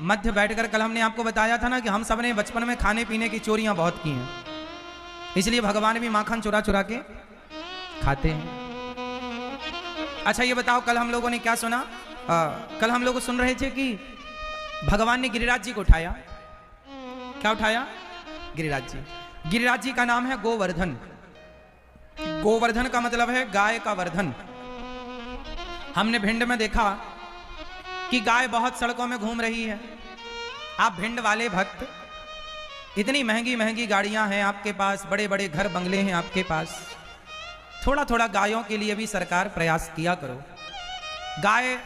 मध्य बैठकर कल हमने आपको बताया था ना कि हम सब ने बचपन में खाने पीने की चोरियां बहुत की हैं, इसलिए भगवान भी माखन चुरा चुरा के खाते हैं। अच्छा ये बताओ, कल हम लोगों ने क्या सुना? कल हम लोग सुन रहे थे कि भगवान ने गिरिराज जी को उठाया। क्या उठाया? गिरिराज जी। गिरिराज जी का नाम है गोवर्धन। गोवर्धन का मतलब है गाय का वर्धन। हमने भिंड में देखा कि गाय बहुत सड़कों में घूम रही है। आप भिंड वाले भक्त, इतनी महंगी महंगी गाड़ियां हैं आपके पास, बड़े बड़े घर बंगले हैं आपके पास, थोड़ा थोड़ा गायों के लिए भी सरकार प्रयास किया करो। गाय,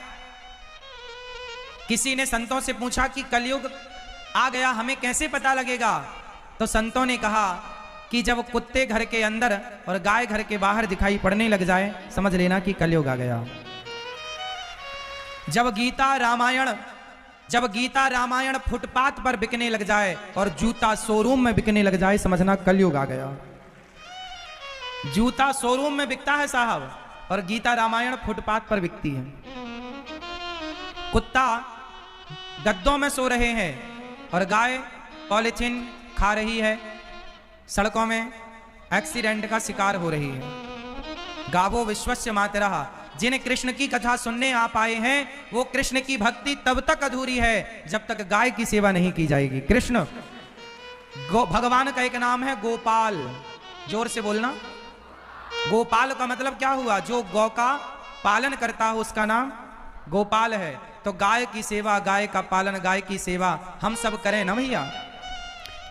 किसी ने संतों से पूछा कि कलयुग आ गया, हमें कैसे पता लगेगा? तो संतों ने कहा कि जब कुत्ते घर के अंदर और गाय घर के बाहर दिखाई पड़ने लग जाए, समझ लेना कि कलयुग आ गया। जब गीता रामायण फुटपाथ पर बिकने लग जाए और जूता शोरूम में बिकने लग जाए, समझना कलयुग आ गया। जूता शोरूम में बिकता है साहब, और गीता रामायण फुटपाथ पर बिकती है। कुत्ता गद्दों में सो रहे हैं और गाय पॉलिथीन खा रही है, सड़कों में एक्सीडेंट का शिकार हो रही है। गावो विश्वस्य मातरः। जिन्हें कृष्ण की कथा सुनने आप आए हैं, वो कृष्ण की भक्ति तब तक अधूरी है जब तक गाय की सेवा नहीं की जाएगी। कृष्ण भगवान का एक नाम है गोपाल। जोर से बोलना। गोपाल का मतलब क्या हुआ? जो गौ का पालन करता हो उसका नाम गोपाल है। तो गाय की सेवा, गाय का पालन, गाय की सेवा हम सब करें ना भैया।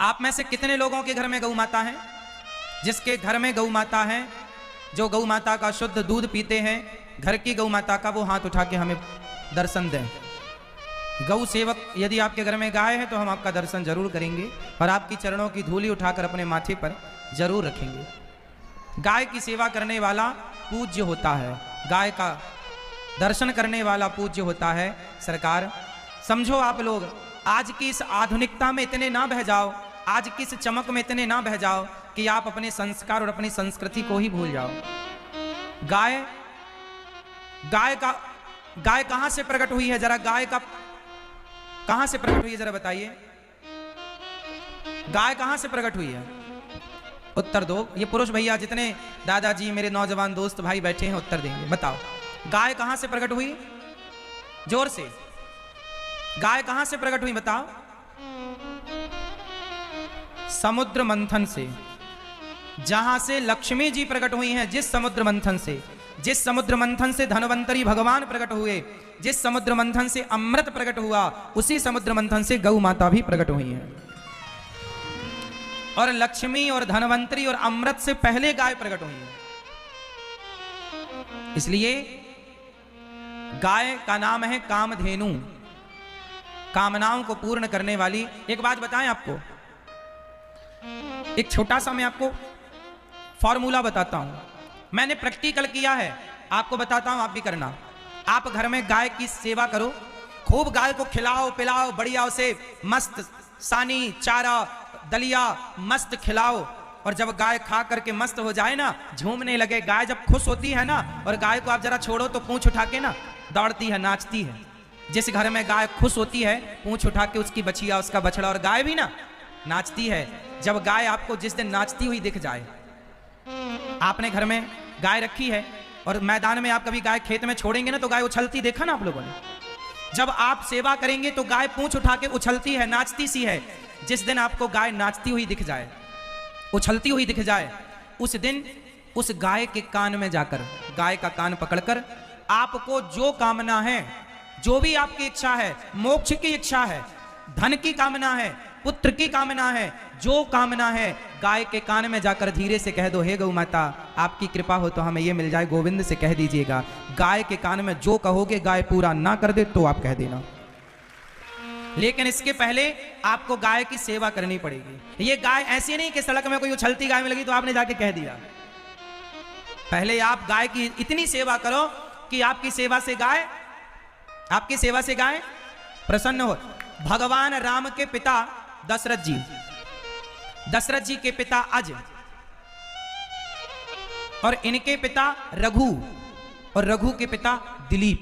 आप में से कितने लोगों के घर में गौ माता है? जिसके घर में गौ माता है, जो गौ माता का शुद्ध दूध पीते हैं, घर की गौ माता का, वो हाथ उठा के हमें दर्शन दें। गौ सेवक यदि आपके घर में गाय है तो हम आपका दर्शन जरूर करेंगे और आपकी चरणों की धूली उठाकर अपने माथे पर जरूर रखेंगे। गाय की सेवा करने वाला पूज्य होता है, गाय का दर्शन करने वाला पूज्य होता है। सरकार समझो, आप लोग आज की इस आधुनिकता में इतने ना बह जाओ, आज की इस चमक में इतने ना बह जाओ कि आप अपने संस्कार और अपनी संस्कृति को ही भूल जाओ। गाय कहां से प्रकट हुई है? जरा गाय का कहां से प्रकट हुई है, जरा बताइए। गाय कहां से प्रकट हुई है? उत्तर दो। ये पुरुष भैया जितने दादाजी, मेरे नौजवान दोस्त भाई बैठे हैं, उत्तर देंगे। बताओ, गाय कहां से प्रकट हुई? जोर से। गाय कहां से प्रकट हुई बताओ? समुद्र मंथन से। जहां से लक्ष्मी जी प्रकट हुई हैं, जिस समुद्र मंथन से, जिस समुद्र मंथन से धनवंतरी भगवान प्रकट हुए, जिस समुद्र मंथन से अमृत प्रकट हुआ, उसी समुद्र मंथन से गौ माता भी प्रकट हुई है। और लक्ष्मी और धनवंतरी और अमृत से पहले गाय प्रकट हुई है। इसलिए गाय का नाम है कामधेनु, कामनाओं को पूर्ण करने वाली। एक बात बताएं आपको, एक छोटा सा मैं आपको फॉर्मूला बताता हूं, मैंने प्रैक्टिकल किया है, आपको बताता हूं, आप भी करना। आप घर में गाय की सेवा करो, खूब गाय को खिलाओ पिलाओ, बढ़िया उसे मस्त सानी, चारा, दलिया मस्त खिलाओ। और जब गाय खा करके मस्त हो जाए ना, झूमने लगे, गाय जब खुश होती है ना, और गाय को आप जरा छोड़ो तो पूंछ उठा के ना दौड़ती है, नाचती है। जिस घर में गाय खुश होती है, पूंछ उठा के उसकी बछिया, उसका बछड़ा और गाय भी ना नाचती है। जब गाय आपको जिस दिन नाचती हुई दिख जाए, आपने घर में गाय रखी है और मैदान में आप कभी गाय खेत में छोड़ेंगे ना तो गाय उछलती देखा ना आप लोगों ने। जब आप सेवा करेंगे तो गाय पूंछ उठा के उछलती है, नाचती सी है। जिस दिन आपको गाय नाचती हुई दिख जाए, उछलती हुई दिख जाए, उस दिन उस गाय के कान में जाकर, गाय का कान पकड़कर, आपको जो कामना है, जो भी आपकी इच्छा है, मोक्ष की इच्छा है, धन की कामना है, पुत्र की कामना है, जो कामना है, गाय के कान में जाकर धीरे से कह दो, हे गौ माता आपकी कृपा हो तो हमें ये मिल जाए, गोविंद से कह दीजिएगा। गाय के कान में जो कहोगे, गाय पूरा ना कर दे तो आप कह देना, लेकिन इसके पहले आपको गाय की सेवा करनी पड़ेगी। ये गाय ऐसी नहीं कि सड़क में कोई उछलती गाय में लगी तो आपने जाके कह दिया। पहले आप गाय की इतनी सेवा करो कि आपकी सेवा से गाय प्रसन्न हो। भगवान राम के पिता दशरथ जी के पिता अज, और इनके पिता रघु, और रघु के पिता दिलीप।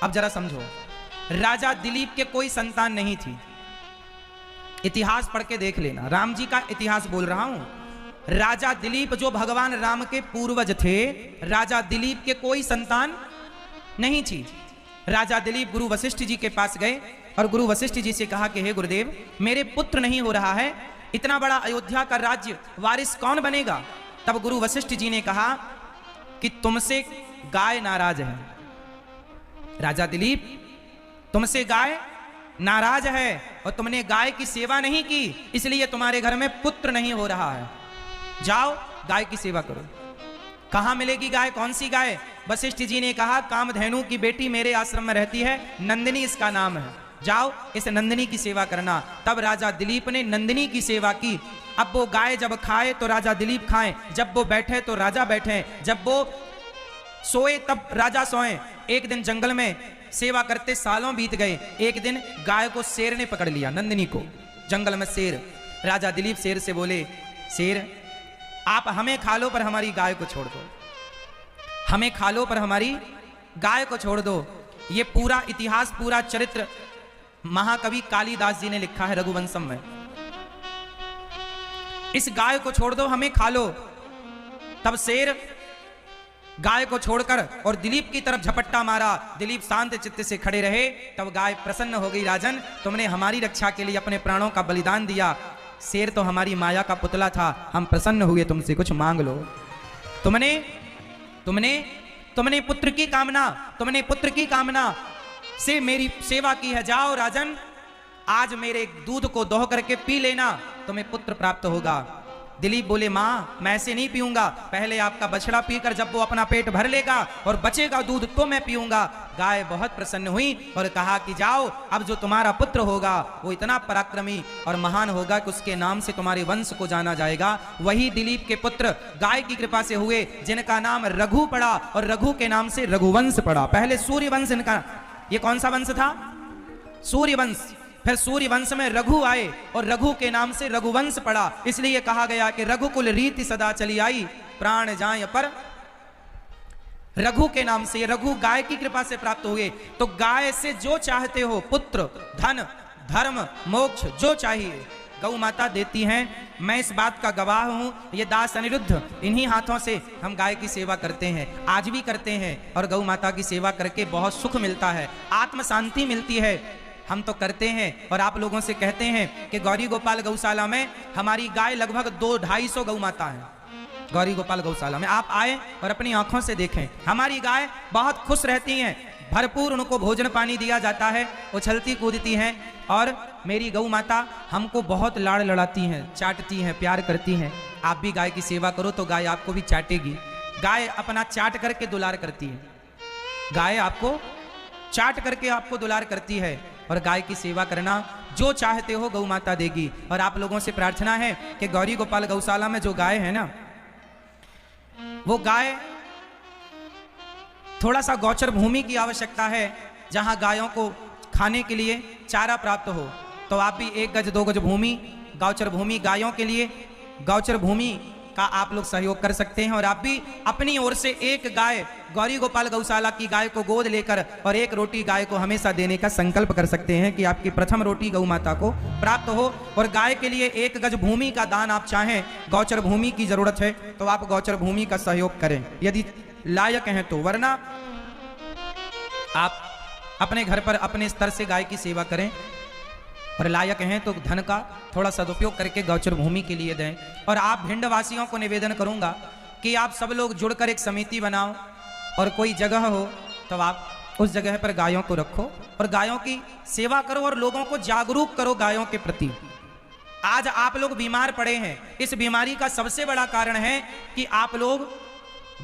अब जरा समझो, राजा दिलीप के कोई संतान नहीं थी। इतिहास पढ़ के देख लेना, राम जी का इतिहास बोल रहा हूं। राजा दिलीप जो भगवान राम के पूर्वज थे, राजा दिलीप के कोई संतान नहीं थी। राजा दिलीप गुरु वशिष्ठ जी के पास गए और गुरु वशिष्ठ जी से कहा कि हे गुरुदेव, मेरे पुत्र नहीं हो रहा है, इतना बड़ा अयोध्या का राज्य वारिस कौन बनेगा? तब गुरु वशिष्ठ जी ने कहा कि तुमसे गाय नाराज है। राजा दिलीप, तुमसे गाय नाराज है और तुमने गाय की सेवा नहीं की, इसलिए तुम्हारे घर में पुत्र नहीं हो रहा है। जाओ गाय की सेवा करो। कहां मिलेगी गाय? कौन सी गाय? वशिष्ठ जी ने कहा, कामधेनु की बेटी मेरे आश्रम में रहती है, नंदिनी इसका नाम है, जाओ इस नंदिनी की सेवा करना। तब राजा दिलीप ने नंदिनी की सेवा की। अब वो गाय जब खाए तो राजा दिलीप खाएं, जब वो बैठे तो राजा बैठे, जब वो सोए तब राजा सोए। एक दिन जंगल में सेवा करते सालों बीत गए। एक दिन गाय को शेर ने पकड़ लिया, नंदिनी को, जंगल में शेर। राजा दिलीप शेर से बोले, शेर आप हमें खा लो पर हमारी गाय को छोड़ दो, हमें खा लो पर हमारी गाय को छोड़ दो। ये पूरा इतिहास, पूरा चरित्र महाकवि कालिदास जी ने लिखा है रघुवंशम में। इस गाय को छोड़ दो, हमें खा लो। तब शेर गाय को छोड़कर और दिलीप की तरफ झपट्टा मारा। दिलीप शांत चित्त से खड़े रहे। तब गाय प्रसन्न हो गई, राजन तुमने हमारी रक्षा के लिए अपने प्राणों का बलिदान दिया। शेर तो हमारी माया का पुतला था, हम प्रसन्न हुए, तुमसे कुछ मांग लो। तुमने तुमने तुमने पुत्र की कामना, तुमने पुत्र की कामना से मेरी सेवा की है। जाओ राजन, आज मेरे दूध को दोह करके पी लेना, तुम्हें पुत्र प्राप्त होगा। दिलीप बोले, माँ मैं ऐसे नहीं पीऊंगा, पहले आपका बछड़ा पीकर जब वो अपना पेट भर लेगा और बचेगा दूध तो मैं पीऊंगा। गाय बहुत प्रसन्न हुई और कहा कि जाओ, अब जो तुम्हारा पुत्र होगा वो इतना पराक्रमी और महान होगा कि उसके नाम से तुम्हारे वंश को जाना जाएगा। वही दिलीप के पुत्र गाय की कृपा से हुए, जिनका नाम रघु पड़ा और रघु के नाम से रघुवंश पड़ा। पहले सूर्यवंश इनका, ये कौन सा वंश था? सूर्यवंश। फिर सूर्यवंश में रघु आए और रघु के नाम से रघुवंश पड़ा। इसलिए कहा गया कि रघुकुल रीति सदा चली आई, प्राण जाए पर रघु के नाम से, रघु गाय की कृपा से प्राप्त हुए। तो गाय से जो चाहते हो, पुत्र, धन, धर्म, मोक्ष, जो चाहिए गौ माता देती हैं। मैं इस बात का गवाह हूं। ये दास अनिरुद्ध, इन्हीं हाथों से हम गाय की सेवा करते हैं, आज भी करते हैं। और गौ माता की सेवा करके बहुत सुख मिलता है, आत्म शांति मिलती है। हम तो करते हैं और आप लोगों से कहते हैं कि गौरी गोपाल गौशाला में हमारी गाय लगभग 200-250 गौ माता है। गौरी गोपाल गौशाला में आप आए और अपनी आंखों से देखें, हमारी गाय बहुत खुश रहती हैं, भरपूर उनको भोजन पानी दिया जाता है, उछलती कूदती हैं। और मेरी गौ माता हमको बहुत लाड़ लड़ाती हैं, चाटती हैं, प्यार करती हैं। आप भी गाय की सेवा करो तो गाय आपको भी चाटेगी। गाय अपना चाट करके दुलार करती है, गाय आपको चाट करके आपको दुलार करती है। और गाय की सेवा करना, जो चाहते हो गौ माता देगी। और आप लोगों से प्रार्थना है कि गौरी गोपाल गौशाला में जो गाय है ना, वो गाय थोड़ा सा गौचर भूमि की आवश्यकता है, जहां गायों को खाने के लिए चारा प्राप्त हो। तो आप भी 1 गज 2 गज भूमि, गौचर भूमि गायों के लिए, गौचर भूमि का आप लोग सहयोग कर सकते हैं। और आप भी अपनी ओर से 1 गाय गौरी गोपाल गौशाला की गाय को गोद लेकर और 1 रोटी गाय को हमेशा देने का संकल्प कर सकते हैं कि आपकी प्रथम रोटी गौ माता को प्राप्त हो। और गाय के लिए 1 गज भूमि का दान आप चाहें, गौचर भूमि की जरूरत है तो आप गौचर भूमि का सहयोग करें यदि लायक हैं तो, वरना आप अपने घर पर अपने स्तर से गाय की सेवा करें। और लायक हैं तो धन का थोड़ा सदुपयोग करके गौचर भूमि के लिए दें। और आप भिंड वासियों को निवेदन करूंगा कि आप सब लोग जुड़कर एक समिति बनाओ और कोई जगह हो तो आप उस जगह पर गायों को रखो और गायों की सेवा करो और लोगों को जागरूक करो गायों के प्रति। आज आप लोग बीमार पड़े हैं, इस बीमारी का सबसे बड़ा कारण है कि आप लोग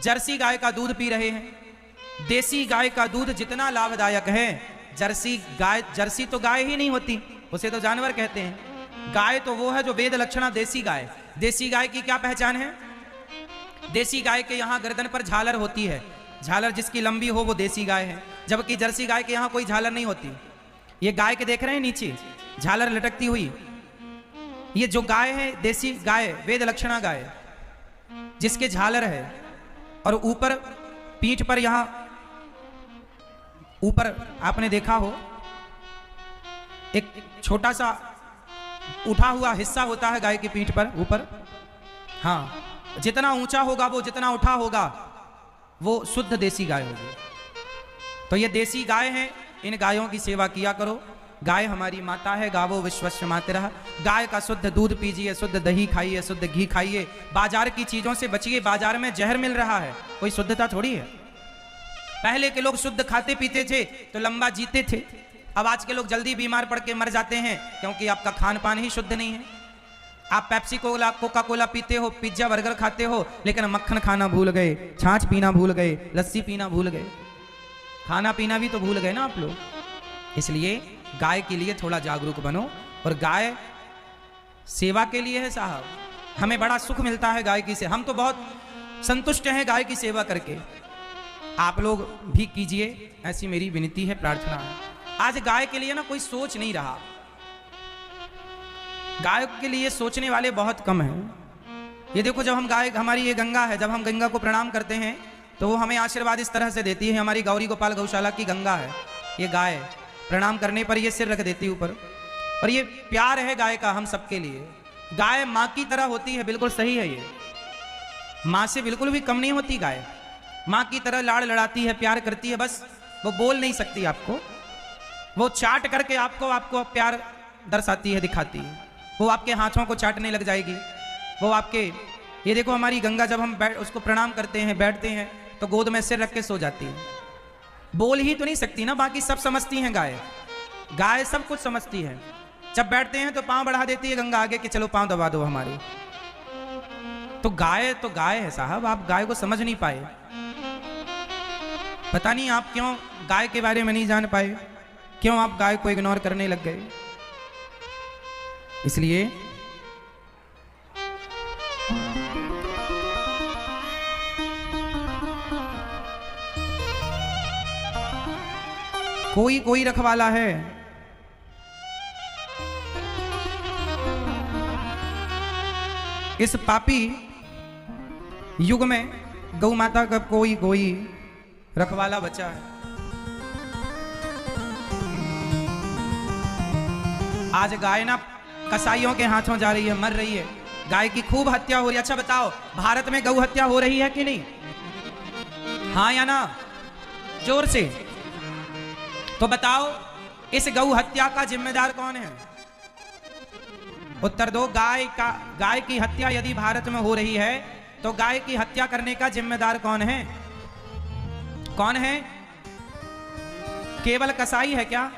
जर्सी गाय का दूध पी रहे हैं। देसी गाय का दूध जितना लाभदायक है, जर्सी तो गाय ही नहीं होती, उसे तो जानवर कहते हैं। गाय तो वो है जो वेद लक्षणा देसी गाय। देसी गाय की क्या पहचान है? देसी गाय के यहाँ गर्दन पर झालर होती है, झालर जिसकी लंबी हो वो देसी गाय है, जबकि जर्सी गाय के यहाँ कोई झालर नहीं होती। ये गाय के देख रहे हैं नीचे झालर लटकती हुई, ये जो गाय है देसी गाय, वेद लक्षणा गाय, जिसके झालर है और ऊपर पीठ पर यहाँ ऊपर आपने देखा हो एक छोटा सा उठा हुआ हिस्सा होता है गाय की पीठ पर ऊपर। हाँ, जितना ऊंचा होगा वो, जितना उठा होगा वो शुद्ध देसी गाय होगी। तो ये देसी गाय है, इन गायों की सेवा किया करो। गाय हमारी माता है, गावो विश्वस्य मातरः। गाय का शुद्ध दूध पीजिए, शुद्ध दही खाइए, शुद्ध घी खाइए। बाजार की चीजों से बचिए, बाजार में जहर मिल रहा है, कोई शुद्धता थोड़ी है। पहले के लोग शुद्ध खाते पीते थे तो लंबा जीते थे। अब आज के लोग जल्दी बीमार पड़ के मर जाते हैं क्योंकि आपका खान पान ही शुद्ध नहीं है। आप पेप्सी कोला, कोका कोला पीते हो, पिज्जा बर्गर खाते हो, लेकिन मक्खन खाना भूल गए, छाछ पीना भूल गए, लस्सी पीना भूल गए, खाना पीना भी तो भूल गए ना आप लोग। इसलिए गाय के लिए थोड़ा जागरूक बनो। और गाय सेवा के लिए है साहब, हमें बड़ा सुख मिलता है गाय की से। हम तो बहुत संतुष्ट हैं गाय की सेवा करके। आप लोग भी कीजिए, ऐसी मेरी विनती है, प्रार्थना है। आज गाय के लिए ना कोई सोच नहीं रहा। गाय के लिए सोचने वाले बहुत कम हैं। ये देखो, जब हम गाय, हमारी ये गंगा है, जब हम गंगा को प्रणाम करते हैं तो वो हमें आशीर्वाद इस तरह से देती है। हमारी गौरी गोपाल गौशाला की गंगा है ये गाय। प्रणाम करने पर ये सिर रख देती है ऊपर। और ये प्यार है गाय का हम सबके लिए। गाय माँ की तरह होती है, बिल्कुल सही है। ये माँ से बिल्कुल भी कम नहीं होती गाय। माँ की तरह लाड़ लड़ाती है, प्यार करती है। बस वो बोल नहीं सकती आपको, वो चाट करके आपको प्यार दर्शाती है, दिखाती है। वो आपके हाथों को चाटने लग जाएगी। वो आपके, ये देखो हमारी गंगा, जब हम उसको प्रणाम करते हैं, बैठते हैं, तो गोद में सिर रख के सो जाती है। बोल ही तो नहीं सकती ना, बाकी सब समझती हैं गाय। गाय सब कुछ समझती है। जब बैठते हैं तो पांव बढ़ा देती है गंगा आगे कि चलो पांव दबा दो हमारे। तो गाय है साहब, आप गाय को समझ नहीं पाए। पता नहीं आप क्यों गाय के बारे में नहीं जान पाए, क्यों आप गाय को इग्नोर करने लग गए। इसलिए कोई रखवाला है। इस पापी युग में गौ माता का कोई रखवाला बचा है। आज गाय ना कसाईयों के हाथों जा रही है, मर रही है। गाय की खूब हत्या हो रही है। अच्छा बताओ, भारत में गौ हत्या हो रही है कि नहीं? हाँ या ना? जोर से तो बताओ, इस गौ हत्या का जिम्मेदार कौन है? उत्तर दो। गाय की हत्या यदि भारत में हो रही है तो गाय की हत्या करने का जिम्मेदार कौन है? कौन है? केवल कसाई है क्या?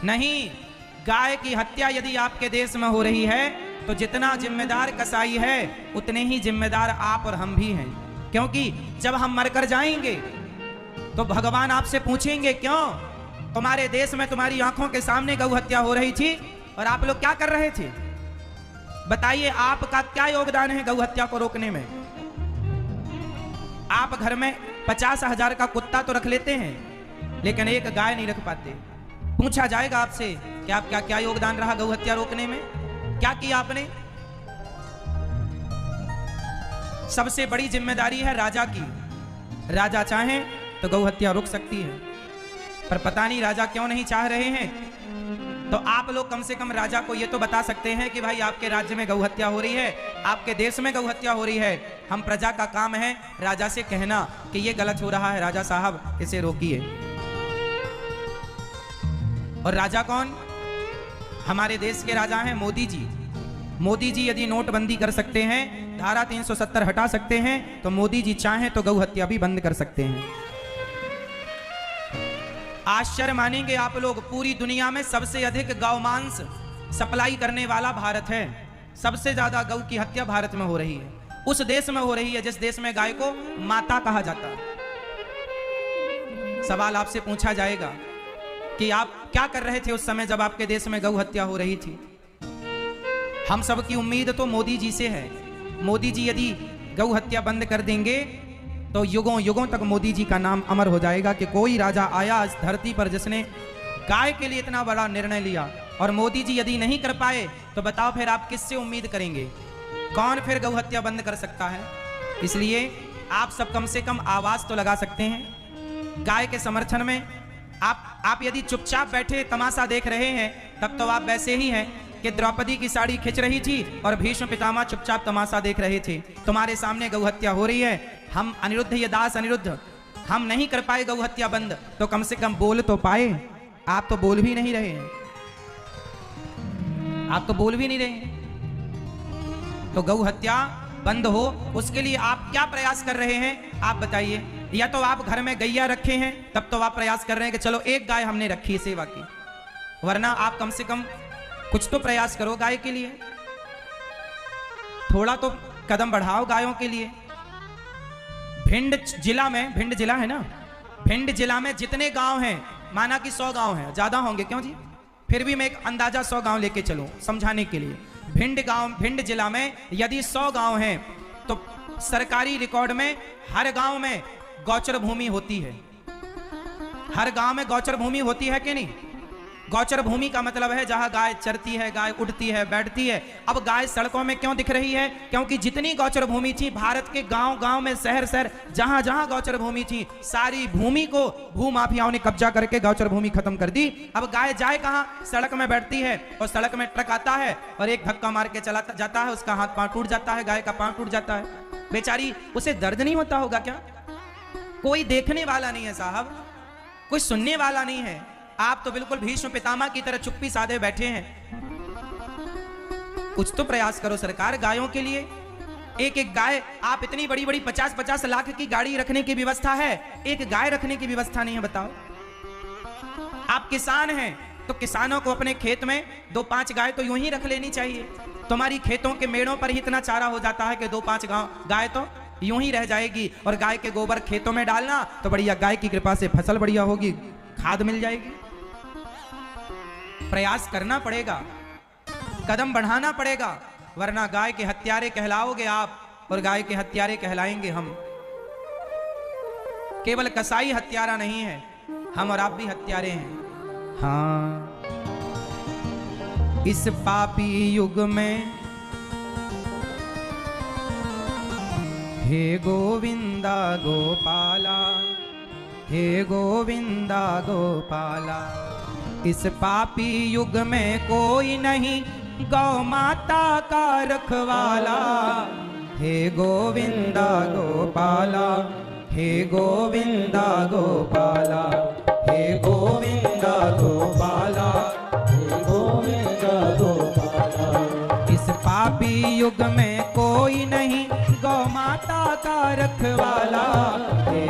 नहीं। गाय की हत्या यदि आपके देश में हो रही है तो जितना जिम्मेदार कसाई है उतने ही जिम्मेदार आप और हम भी हैं। क्योंकि जब हम मरकर जाएंगे तो भगवान आपसे पूछेंगे, क्यों तुम्हारे देश में तुम्हारी आंखों के सामने गौ हत्या हो रही थी और आप लोग क्या कर रहे थे? बताइए, आपका क्या योगदान है गौ हत्या को रोकने में? आप घर में 50,000 का कुत्ता तो रख लेते हैं, लेकिन एक गाय नहीं रख पाते। पूछा जाएगा आपसे कि आपका क्या योगदान रहा गौ हत्या रोकने में? क्या किया आपने? सबसे बड़ी जिम्मेदारी है राजा की। राजा चाहे तो गौ हत्या रोक सकती है, पर पता नहीं राजा क्यों नहीं चाह रहे हैं। तो आप लोग कम से कम राजा को ये तो बता सकते हैं कि भाई आपके राज्य में गौ हत्या हो रही है, आपके देश में गौ हत्या हो रही है। हम प्रजा का काम है राजा से कहना कि ये गलत हो रहा है, राजा साहब इसे रोकिए। और राजा कौन? हमारे देश के राजा हैं मोदी जी। मोदी जी यदि नोटबंदी कर सकते हैं, धारा 370 हटा सकते हैं, तो मोदी जी चाहें तो गौ हत्या भी बंद कर सकते हैं। आश्चर्य मानेंगे आप लोग, पूरी दुनिया में सबसे अधिक गौ मांस सप्लाई करने वाला भारत है। सबसे ज्यादा गौ की हत्या भारत में हो रही है। उस देश में हो रही है जिस देश में गाय को माता कहा जाता है। सवाल आपसे पूछा जाएगा कि आप क्या कर रहे थे उस समय जब आपके देश में गौ हत्या हो रही थी? हम सब की उम्मीद तो मोदी जी से है। मोदी जी यदि गौ हत्या बंद कर देंगे तो युगों युगों तक मोदी जी का नाम अमर हो जाएगा कि कोई राजा आया इस धरती पर जिसने गाय के लिए इतना बड़ा निर्णय लिया। और मोदी जी यदि नहीं कर पाए तो बताओ फिर आप किससे उम्मीद करेंगे? कौन फिर गौ हत्या बंद कर सकता है? इसलिए आप सब कम से कम आवाज तो लगा सकते हैं गाय के समर्थन में। आप यदि चुपचाप बैठे तमाशा देख रहे हैं तब तो आप वैसे ही हैं कि द्रौपदी की साड़ी खिंच रही थी और भीष्म पितामह चुपचाप तमाशा देख रहे थे। तुम्हारे सामने गौ हत्या हो रही है, हम अनिरुद्ध, ये दास अनिरुद्ध, हम नहीं कर पाए गौ हत्या बंद, तो कम से कम बोल तो पाए। आप तो बोल भी नहीं रहे हैं, आप तो बोल भी नहीं रहे हैं। तो गौ हत्या बंद हो उसके लिए आप क्या प्रयास कर रहे हैं आप बताइए। या तो आप घर में गैया रखे हैं तब तो आप प्रयास कर रहे हैं कि चलो एक गाय हमने रखी है सेवा की, वरना आप कम से कम कुछ तो प्रयास करो गाय के लिए, थोड़ा तो कदम बढ़ाओ गायों के लिए। भिंड जिला में, भिंड जिला है ना, भिंड जिला में जितने गांव हैं, माना कि 100 गांव हैं, ज्यादा होंगे क्यों जी, फिर भी मैं एक अंदाजा 100 गांव लेके चलूं समझाने के लिए। भिंड जिला में यदि 100 गांव हैं तो सरकारी रिकॉर्ड में हर गांव में गौचर भूमि होती है। हर गांव में गौचर भूमि होती है कि नहीं? गौचर भूमि का मतलब है जहां गाय चरती है, गाय उड़ती है, बैठती है। अब गाय सड़कों में क्यों दिख रही है? क्योंकि जितनी गौचर भूमि थी भारत के गांव गांव में, शहर शहर, जहां जहां गौचर भूमि थी, सारी भूमि को भूमाफियाओं ने कब्जा करके गौचर भूमि खत्म कर दी। अब गाय जाए कहां? सड़क में बैठती है और सड़क में ट्रक आता है और एक धक्का मार के चला जाता है, उसका हाथ पांव टूट जाता है, गाय का पांव टूट जाता है। बेचारी, उसे दर्द नहीं होता होगा क्या? कोई देखने वाला नहीं है साहब, कोई सुनने वाला नहीं है। आप तो बिल्कुल भीष्म पितामह की तरह चुप्पी साधे बैठे हैं। कुछ तो प्रयास करो सरकार गायों के लिए। एक एक गाय, आप इतनी बड़ी बड़ी 50-50 लाख की गाड़ी रखने की व्यवस्था है, एक गाय रखने की व्यवस्था नहीं है, बताओ। आप किसान हैं तो किसानों को अपने खेत में 2-5 गाय तो यूं ही रख लेनी चाहिए। तुम्हारी खेतों के मेड़ों पर ही इतना चारा हो जाता है कि 2-5 गाय तो यूं ही रह जाएगी। और गाय के गोबर खेतों में डालना तो बढ़िया, गाय की कृपा से फसल बढ़िया होगी, खाद मिल जाएगी। प्रयास करना पड़ेगा, कदम बढ़ाना पड़ेगा, वरना गाय के हत्यारे कहलाओगे आप और गाय के हत्यारे कहलाएंगे हम। केवल कसाई हत्यारा नहीं है, हम और आप भी हत्यारे हैं। हाँ, इस पापी युग में हे गोविंदा गोपाला, हे गोविंदा गोपाला, इस पापी युग में कोई नहीं गौ माता का रखवाला। हे गोविंदा गोपाला, हे गोविंदा गोपाला, हे गोविंदा गोपाला, हे गोविंदा गोपाला। इस पापी युग में कोई नहीं गौ माता का रखवाला। हे